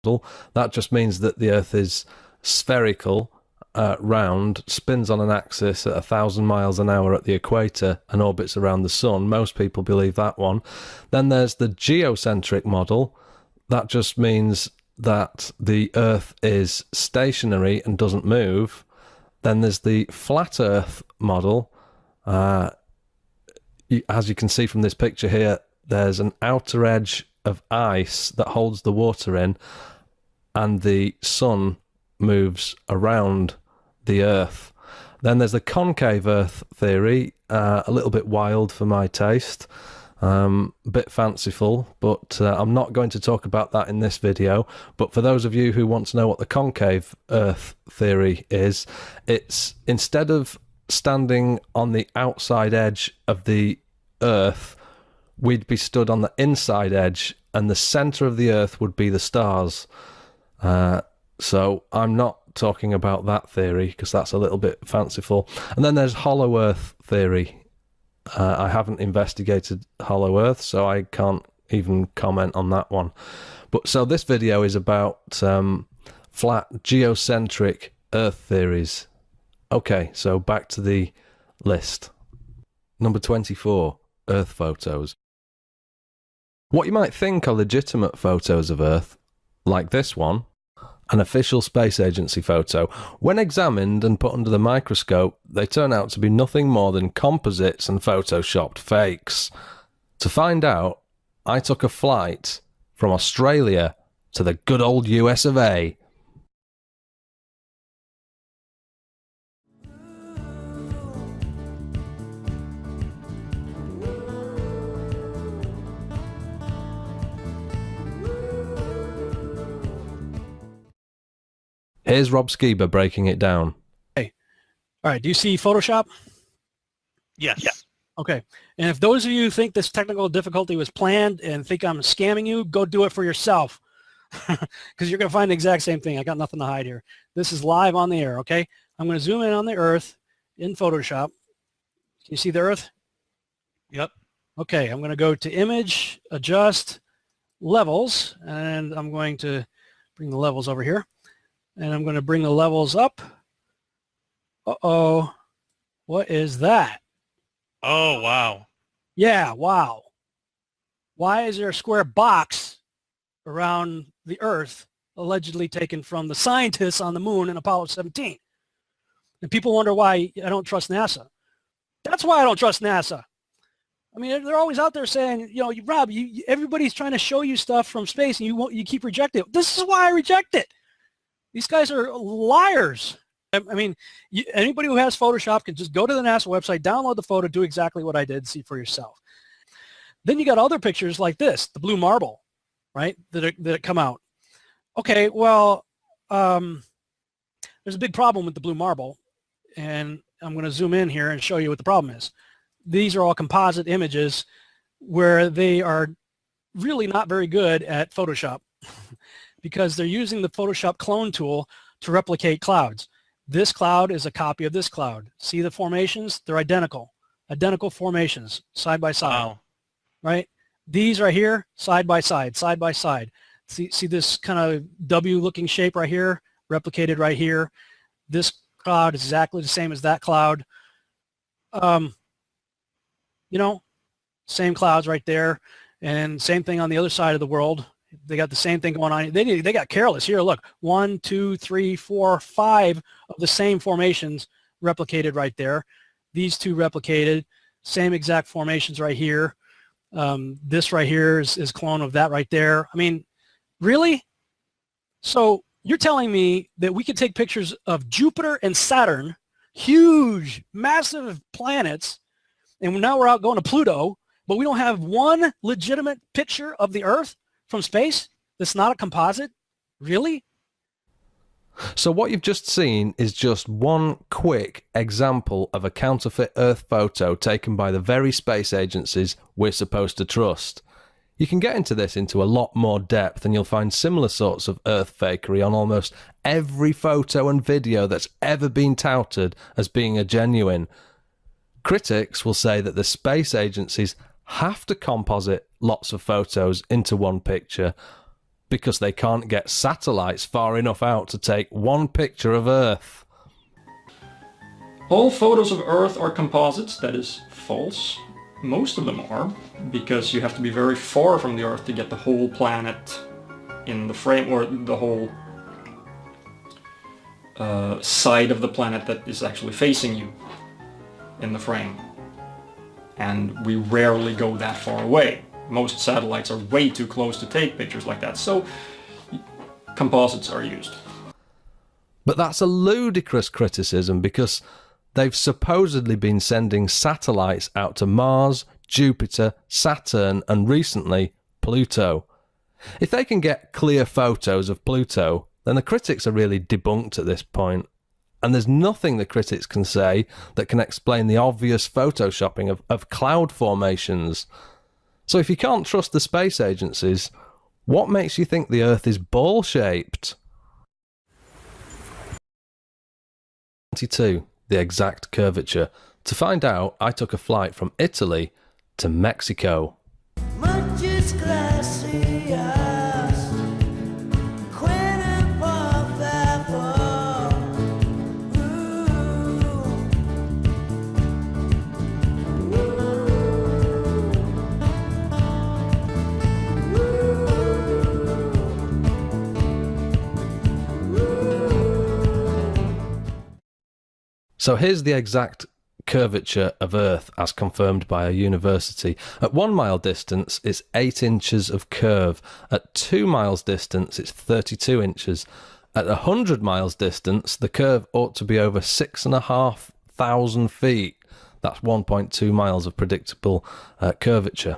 That just means that the Earth is spherical, round, spins on an axis at 1,000 miles an hour at the equator and orbits around the sun. Most people believe that one. Then there's the geocentric model. That just means that the Earth is stationary and doesn't move. Then there's the flat Earth model. As you can see from this picture here, there's an outer edge of ice that holds the water in, and the sun moves around the Earth. Then there's the concave Earth theory, a little bit wild for my taste, a bit fanciful, but I'm not going to talk about that in this video. But for those of you who want to know what the concave Earth theory is, it's instead of standing on the outside edge of the Earth, we'd be stood on the inside edge, and the centre of the Earth would be the stars. So I'm not talking about that theory because that's a little bit fanciful. And then there's hollow Earth theory. I haven't investigated hollow Earth, so I can't even comment on that one. But so this video is about flat geocentric Earth theories. Okay, so back to the list. Number 24, Earth photos. What you might think are legitimate photos of Earth, like this one, an official space agency photo, when examined and put under the microscope, they turn out to be nothing more than composites and photoshopped fakes. To find out, I took a flight from Australia to the good old US of A. Here's Rob Skiba breaking it down. Hey, all right. Do you see Photoshop? Yes. Yeah. Okay. And if those of you who think this technical difficulty was planned and think I'm scamming you, go do it for yourself, because you're going to find the exact same thing. I got nothing to hide here. This is live on the air. Okay. I'm going to zoom in on the Earth in Photoshop. Can you see the Earth? Yep. Okay. I'm going to go to Image, Adjust, Levels, and I'm going to bring the levels over here. And I'm going to bring the levels up. Uh-oh. What is that? Oh, wow. Yeah, wow. Why is there a square box around the Earth allegedly taken from the scientists on the moon in Apollo 17? And people wonder why I don't trust NASA. That's why I don't trust NASA. I mean, they're always out there saying, you know, Rob, everybody's trying to show you stuff from space and you keep rejecting it. This is why I reject it. These guys are liars. I mean, anybody who has Photoshop can just go to the NASA website, download the photo, do exactly what I did, see for yourself. Then you got other pictures like this, the blue marble, right, that come out. Okay, well, there's a big problem with the blue marble, and I'm going to zoom in here and show you what the problem is. These are all composite images where they are really not very good at Photoshop. Because they're using the Photoshop clone tool to replicate clouds. This cloud is a copy of this cloud. See the formations? They're identical. Identical formations, side by side. Wow. Right? These right here, side by side, side by side. See this kind of W-looking shape right here, replicated right here. This cloud is exactly the same as that cloud. You know, same clouds right there. And same thing on the other side of the world. They got the same thing going on. They got careless. Here, look, 1, 2, 3, 4, 5 of the same formations replicated right there. These two replicated, same exact formations right here. This right here is clone of that right there. I mean, really? So you're telling me that we could take pictures of Jupiter and Saturn, huge, massive planets, and now we're out going to Pluto, but we don't have one legitimate picture of the Earth from space that's not a composite? Really? So what you've just seen is just one quick example of a counterfeit Earth photo taken by the very space agencies we're supposed to trust. You can get into this into a lot more depth, and you'll find similar sorts of Earth fakery on almost every photo and video that's ever been touted as being a genuine. Critics will say that the space agencies have to composite lots of photos into one picture, because they can't get satellites far enough out to take one picture of Earth. All photos of Earth are composites, that is false. Most of them are, because you have to be very far from the Earth to get the whole planet in the frame, or the whole side of the planet that is actually facing you in the frame. And we rarely go that far away. Most satellites are way too close to take pictures like that, so composites are used. But that's a ludicrous criticism, because they've supposedly been sending satellites out to Mars, Jupiter, Saturn, and recently Pluto. If they can get clear photos of Pluto, then the critics are really debunked at this point. And there's nothing the critics can say that can explain the obvious photoshopping of cloud formations. So if you can't trust the space agencies, what makes you think the Earth is ball-shaped? 22. The exact curvature. To find out, I took a flight from Italy to Mexico. So here's the exact curvature of Earth as confirmed by a university. At 1 mile distance, it's 8 inches of curve. At 2 miles distance, it's 32 inches. At 100 miles distance, the curve ought to be over 6,500 feet. That's 1.2 miles of predictable curvature.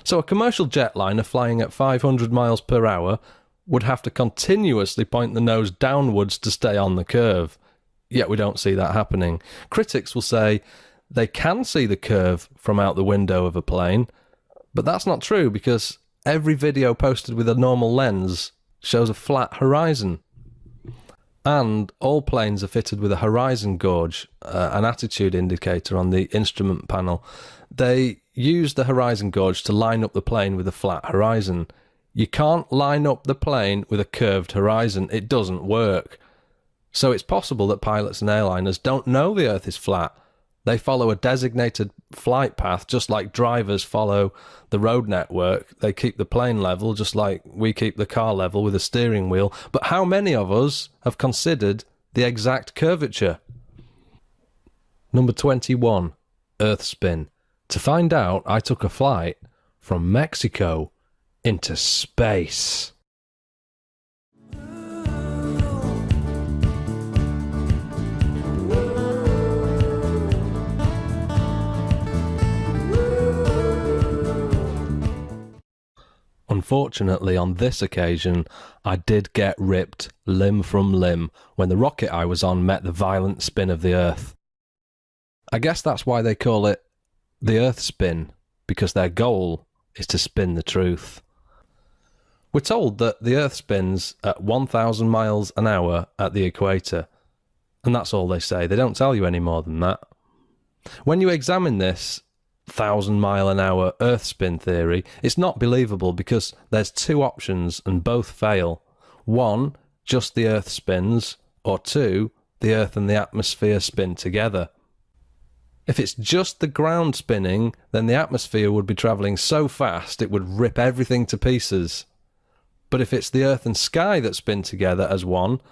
So a commercial jetliner flying at 500 miles per hour would have to continuously point the nose downwards to stay on the curve. Yet we don't see that happening. Critics will say they can see the curve from out the window of a plane, but that's not true, because every video posted with a normal lens shows a flat horizon. And all planes are fitted with a horizon gauge, an attitude indicator on the instrument panel. They use the horizon gauge to line up the plane with a flat horizon. You can't line up the plane with a curved horizon. It doesn't work. So it's possible that pilots and airliners don't know the Earth is flat. They follow a designated flight path, just like drivers follow the road network. They keep the plane level, just like we keep the car level with a steering wheel. But how many of us have considered the exact curvature? Number 21, Earth spin. To find out, I took a flight from Mexico into space. Unfortunately, on this occasion, I did get ripped limb from limb when the rocket I was on met the violent spin of the Earth. I guess that's why they call it the Earth spin, because their goal is to spin the truth. We're told that the Earth spins at 1,000 miles an hour at the equator, and that's all they say. They don't tell you any more than that. When you examine this 1,000-mile-an-hour Earth spin theory, it's not believable, because there's two options and both fail. One, just the Earth spins, or two, the Earth and the atmosphere spin together. If it's just the ground spinning, then the atmosphere would be travelling so fast it would rip everything to pieces. But if it's the Earth and sky that spin together as one,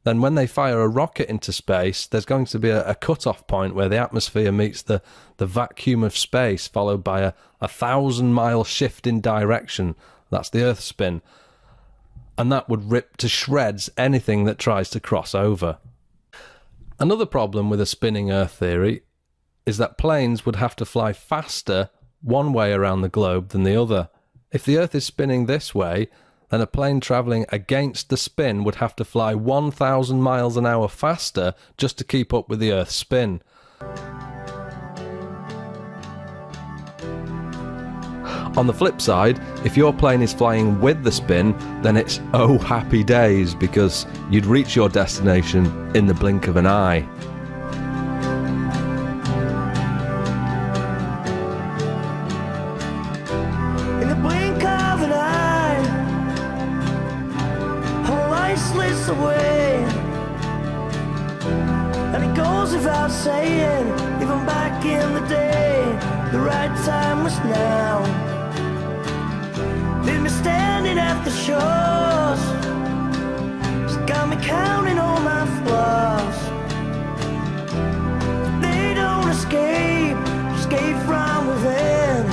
then when they fire a rocket into space, there's going to be a cut-off point where the atmosphere meets the vacuum of space, followed by a 1,000-mile shift in direction. That's the Earth spin. And that would rip to shreds anything that tries to cross over. Another problem with a spinning Earth theory is that planes would have to fly faster one way around the globe than the other. If the Earth is spinning this way, then a plane travelling against the spin would have to fly 1,000 miles an hour faster just to keep up with the Earth's spin. On the flip side, if your plane is flying with the spin, then it's oh happy days, because you'd reach your destination in the blink of an eye. In the blink of an eye, miles away. And it goes without saying, even back in the day, the right time was now. Leave me standing at the shores, it's got me counting all my flaws. They don't escape from within,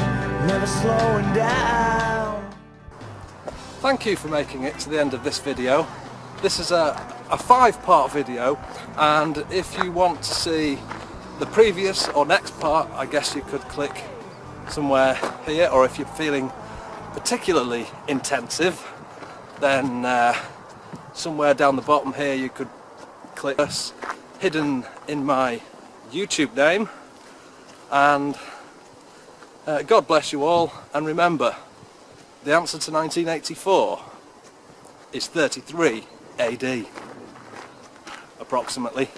never slowing down. Thank you for making it to the end of this video. This is a 5-part video, and if you want to see the previous or next part, I guess you could click somewhere here, or if you're feeling particularly intensive, then somewhere down the bottom here you could click this, hidden in my YouTube name. And God bless you all, and remember, the answer to 1984 is 33 AD, approximately.